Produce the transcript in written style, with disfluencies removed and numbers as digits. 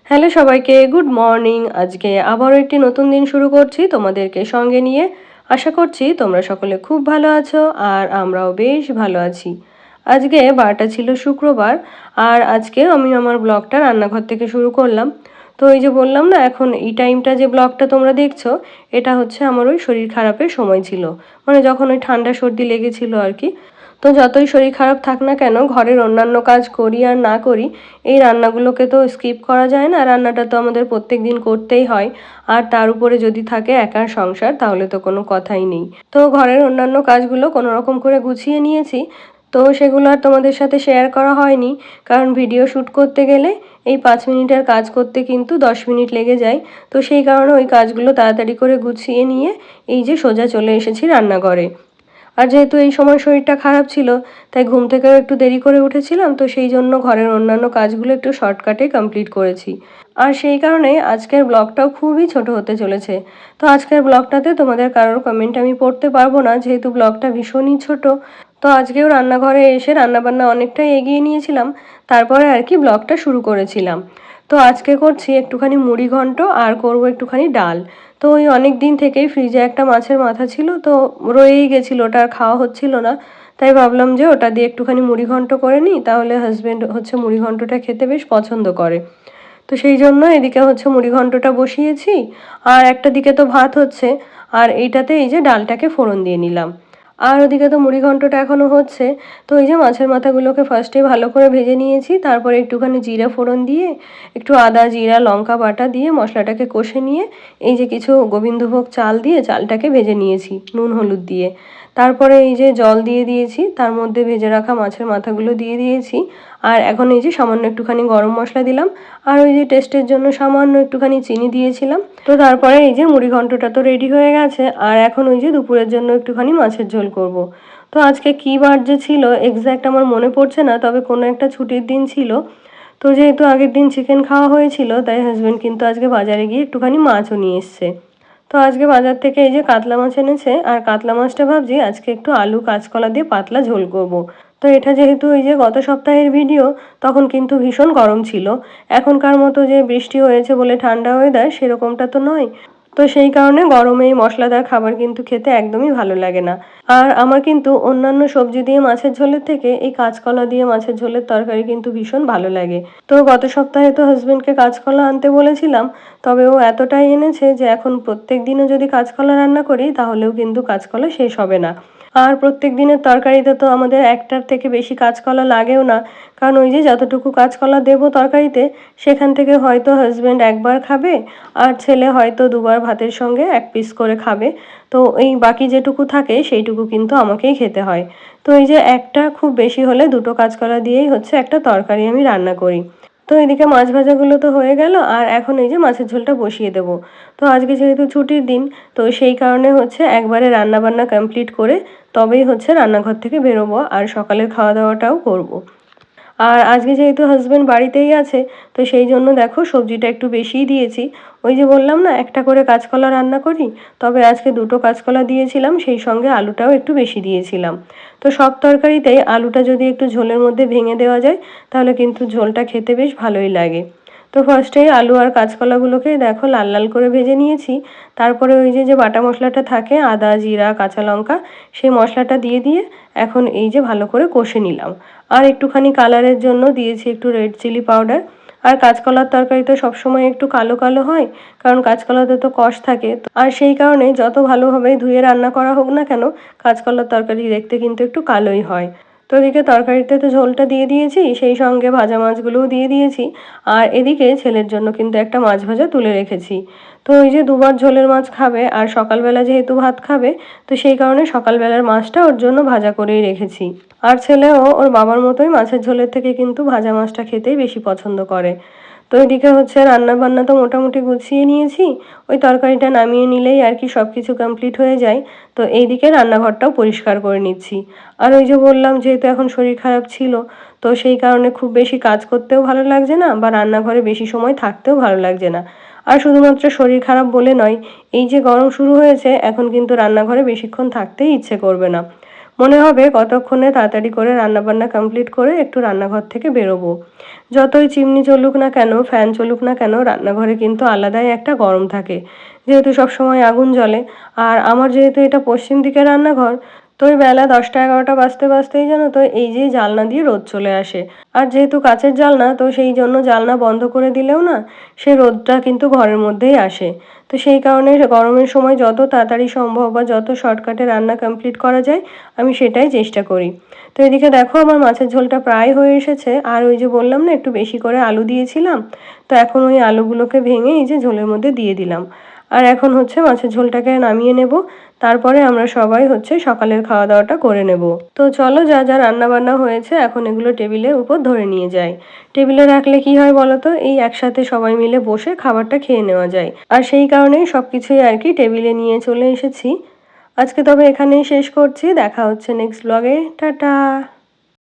Hello সবাইকে, good morning. আজকে আবারও একটি নতুন দিন শুরু করছি তোমাদেরকে সঙ্গে নিয়ে। আশা করছি তোমরা সকলে খুব ভালো আছো আর আমরাও বেশ ভালো আছি। আজকে বারটা ছিল শুক্রবার আর আজকে আমি আমার ব্লগটা রান্নাঘর থেকে শুরু করলাম। তো এই যে বললাম না, এখন এই টাইমটা যে ব্লগটা তোমরা দেখছো এটা হচ্ছে আমার ওই শরীর খারাপের সময় ছিল, মানে যখন ওই ঠান্ডা সর্দি লেগেছিল আর কি। তো যতই শরীর খারাপ থাক না কেন, ঘরের অন্যান্য কাজ করি আর না করি, এই রান্নাগুলোকে তো স্কিপ করা যায় না। রান্নাটা তো আমাদের প্রত্যেক দিন করতেই হয়। আর তার উপরে যদি থাকে একার সংসার, তাহলে তো কোনো কথাই নেই। তো ঘরের অন্যান্য কাজগুলো কোনো রকম করে গুছিয়ে নিয়েছি। তো সেগুলো আর তোমাদের সাথে শেয়ার করা হয়নি, কারণ ভিডিও শ্যুট করতে গেলে এই 5 মিনিটের কাজ করতে কিন্তু 10 মিনিট লেগে যায়। তো সেই কারণে ওই কাজগুলো তাড়াতাড়ি করে গুছিয়ে নিয়ে এই যে সোজা চলে এসেছি রান্নাঘরে। আর যেহেতু এই সময় শরীরটা খারাপ ছিল, তাই ঘুম থেকেও একটু দেরি করে উঠেছিলাম। তো সেই জন্য ঘরের অন্যান্য কাজগুলো একটু শর্টকাটে কমপ্লিট করেছি। আর সেই কারণে আজকের ব্লগটাও খুবই ছোট হতে চলেছে। তো আজকের ব্লগটাতে তোমাদের কারোর কমেন্ট আমি পড়তে পারবো না, যেহেতু ব্লগটা ভীষণই ছোট। তো আজকেও রান্নাঘরে এসে রান্নাবান্না অনেকটাই এগিয়ে নিয়েছিলাম, তারপরে আর কি ব্লগটা শুরু করেছিলাম। তো আজকে করছি একটুখানি মুড়ি ঘন্ট আর করব একটুখানি ডাল। তো ওই অনেক দিন থেকেই ফ্রিজে একটা মাছের মাথা ছিল, তো রয়েই গেছিলো, ওটা আর খাওয়া হচ্ছিল না। তাই ভাবলাম যে ওটা দিয়ে একটুখানি মুড়ি ঘন্ট করে নিই, তাহলে হাজবেন্ড হচ্ছে মুড়ি ঘন্টটা খেতে বেশ পছন্দ করে। তো সেই জন্য এদিকে হচ্ছে মুড়ি ঘন্টটা বসিয়েছি, আর একটা দিকে তো ভাত হচ্ছে, আর এইটাতে এই যে ডালটাকে ফোড়ন দিয়ে নিলাম। আর ওদিকে তো মুড়ি ঘন্টটা এখনো হচ্ছে। তো এই যে মাছের মাথাগুলোকে ফার্স্টে ভালো করে ভেজে নিয়েছি, তারপরে একটুখানি জিরা ফোড়ন দিয়ে একটু আদা জিরা লঙ্কা বাটা দিয়ে মশলাটাকে কষে নিয়ে এই যে কিছু গোবিন্দভোগ চাল দিয়ে চালটাকে ভেজে নিয়েছি নুন হলুদ দিয়ে। তারপরে এই যে জল দিয়ে দিয়েছি, তার মধ্যে ভেজে রাখা মাছের মাথাগুলো দিয়ে দিয়েছি। আর এখন এই যে সামান্য একটুখানি গরম মশলা দিলাম, আর ওই যে টেস্টের জন্য সামান্য একটুখানি চিনি দিয়েছিলাম। তো তারপরে এই যে মুড়ি ঘন্টটা তো রেডি হয়ে গেছে, আর এখন ওই যে দুপুরের জন্য একটুখানি মাছের ঝোল করব। তো আজকে কী বার যে ছিল এক্স্যাক্ট আমার মনে পড়ছে না, তবে কোনো একটা ছুটির দিন ছিল। তো যেহেতু আগের দিন চিকেন খাওয়া হয়েছিল, তাই হাজবেন্ড কিন্তু আজকে বাজারে গিয়ে একটুখানি মাছও নিয়ে এসছে। তো আজকে বাজার থেকে এই যে কাতলা মাছ এনেছে, আর কাতলা মাছটা ভাবছি আজকে একটু আলু কাঁচকলা দিয়ে পাতলা ঝোল করব। তো এটা যেহেতু এই যে গত সপ্তাহের ভিডিও, তখন কিন্তু ভীষণ গরম ছিল। এখনকার মতো যে বৃষ্টি হয়েছে বলে ঠান্ডা ওয়েদার সেরকমটা তো নয়। তো সেই কারণে গরমে এই মশলাদার খাবার কিন্তু খেতে একদমই ভালো লাগে না। আর আমার কিন্তু অন্যান্য সবজি দিয়ে মাছের ঝোলের থেকে এই কাঁচকলা দিয়ে মাছের ঝোলের তরকারি কিন্তু ভীষণ ভালো লাগে। তো গত সপ্তাহে তো হাজবেন্ডকে কাঁচকলা আনতে বলেছিলাম, তবে ও এতটাই এনেছে যে এখন প্রত্যেক দিনও যদি কাঁচকলা রান্না করি তাহলেও কিন্তু কাঁচকলা শেষ হবে না। আর প্রত্যেক দিনের তরকারিতে তো আমাদের একটার থেকে বেশি কাঁচকলা লাগেও না, কারণ ওই যে যতটুকু কাঁচকলা দেবো তরকারিতে, সেখান থেকে হয়তো হাজবেন্ড একবার খাবে, আর ছেলে হয়তো দুবার ভাতের সঙ্গে 1 পিস করে খাবে। তো এই বাকি যেটুকু থাকে সেইটুকু কিন্তু আমাকেই খেতে হয়। তো এই যে একটা খুব বেশি হলে দুটো কাঁচকলা দিয়েই হচ্ছে একটা তরকারি আমি রান্না করি। তো এদিকে মাছ ভাজাগুলো তো হয়ে গেল, আর এখন এই যে মাছের ঝোলটা বসিয়ে দেবো। তো আজকে যেহেতু ছুটির দিন, তো সেই কারণে হচ্ছে একবারে রান্নাবান্না কমপ্লিট করে তবেই হচ্ছে রান্নাঘর থেকে বেরোবো আর সকালের খাওয়া দাওয়াটাও করব। আর আজকে যেহেতু হাজবেন্ড বাড়িতেই আছে, তো সেই জন্য দেখো সবজিটা একটু বেশিই দিয়েছি। ওই যে বললাম না একটা করে কাঁচকলা রান্না করি, তবে আজকে দুটো কাঁচকলা দিয়েছিলাম, সেই সঙ্গে আলুটাও একটু বেশি দিয়েছিলাম। তো সব তরকারিতেই আলুটা যদি একটু ঝোলের মধ্যে ভেঙে দেওয়া যায়, তাহলে কিন্তু ঝোলটা খেতে বেশ ভালোই লাগে। তো ফার্স্টেই আলু আর কাঁচকলাগুলোকে দেখো লাল লাল করে ভেজে নিয়েছি। তারপরে ওই যে যে বাটা মশলাটা থাকে আদা জিরা কাঁচা লঙ্কা, সেই মশলাটা দিয়ে দিয়ে এখন এই যে ভালো করে কষে নিলাম। আর একটুখানি কালারের জন্য দিয়েছি একটু রেড চিলি পাউডার। আর কাঁচকলার তরকারি তো সবসময় একটু কালো কালো হয়, কারণ কাঁচকলাতে তো কষ থাকে। আর সেই কারণে যত ভালোভাবে ধুয়ে রান্না করা হোক না কেন, কাঁচকলার তরকারি দেখতে কিন্তু একটু কালোই হয়। তো এদিকে তরকারিতে তো ঝোলটা দিয়ে দিয়েছি, সেই সঙ্গে ভাজা মাছগুলোও দিয়ে দিয়েছি। আর এদিকে ছেলের জন্য কিন্তু একটা মাছ ভাজা তুলে রেখেছি। তো ওই যে দুবার ঝোলের মাছ খাবে, আর সকালবেলা যেহেতু ভাত খাবে, তো সেই কারণে সকালবেলার মাছটা ওর জন্য ভাজা করেই রেখেছি। আর ছেলেও ওর বাবার মতোই মাছের ঝোলের থেকে কিন্তু ভাজা মাছটা খেতেই বেশি পছন্দ করে। তো এদিকে হচ্ছে রান্না বান্না তো মোটামুটি গুছিয়ে নিয়েছি। ওই তরকারিটা নামিয়ে নিলেই আর কি সব কিছু কমপ্লিট হয়ে যায়। তো এইদিকে রান্নাঘরটাও পরিষ্কার করে নিচ্ছি। আর ওই যে বললাম যেহেতু এখন শরীর খারাপ ছিল, তো সেই কারণে খুব বেশি কাজ করতেও ভালো লাগছে না, বা রান্নাঘরে বেশি সময় থাকতেও ভালো লাগছে না। আর শুধুমাত্র শরীর খারাপ বলে নয়, এই যে গরম শুরু হয়েছে এখন কিন্তু রান্নাঘরে বেশিক্ষণ থাকতেই ইচ্ছে করবে না। মনে হবে কতক্ষণে তাড়াতাড়ি করে রান্নাবান্না কমপ্লিট করে একটু রান্নাঘর থেকে বেরোবো। যতই চিমনি চলুক না কেন, ফ্যান চলুক না কেন, রান্নাঘরে কিন্তু আলাদাই একটা গরম থাকে। যেহেতু সবসময় আগুন জ্বলে, আর আমার যেহেতু এটা পশ্চিম দিকের রান্নাঘর, তো ওই বেলা 10টা 11টা বাজতে বাজতেই জানো তো এই যে জানলা দিয়ে রোদ চলে আসে। আর যেহেতু কাঁচের জানলা, তো সেই জন্য জানলা বন্ধ করে দিলেও না সেই রোদটা কিন্তু ঘরের মধ্যেই আসে। তো সেই কারণে গরমের সময় যত তাড়াতাড়ি সম্ভব বা যত শর্টকাটে রান্না কমপ্লিট করা যায় আমি সেটাই চেষ্টা করি। তো এদিকে দেখো আমার মাছের ঝোলটা প্রায় হয়ে এসেছে, আর ওই যে বললাম না একটু বেশি করে আলু দিয়েছিলাম, তো এখন ওই আলুগুলোকে ভেঙে এই যে ঝোলের মধ্যে দিয়ে দিলাম। আর এখন হচ্ছে মাছের ঝোলটাকে নামিয়ে নেব, তারপরে আমরা সবাই হচ্ছে সকালের খাওয়া দাওয়াটা করে নেব। তো চলো যা যা রান্না বান্না হয়েছে এখন এগুলো টেবিলের উপর ধরে নিয়ে যাই। টেবিলে রাখলে কি হয় বলো তো, এই একসাথে সবাই মিলে বসে খাবারটা খেয়ে নেওয়া যায়, আর সেই কারণেই সবকিছুই আর কি টেবিলে নিয়ে চলে এসেছি। আজকে তবে এখানেই শেষ করছি, দেখা হচ্ছে নেক্সট ব্লগে। টাটা।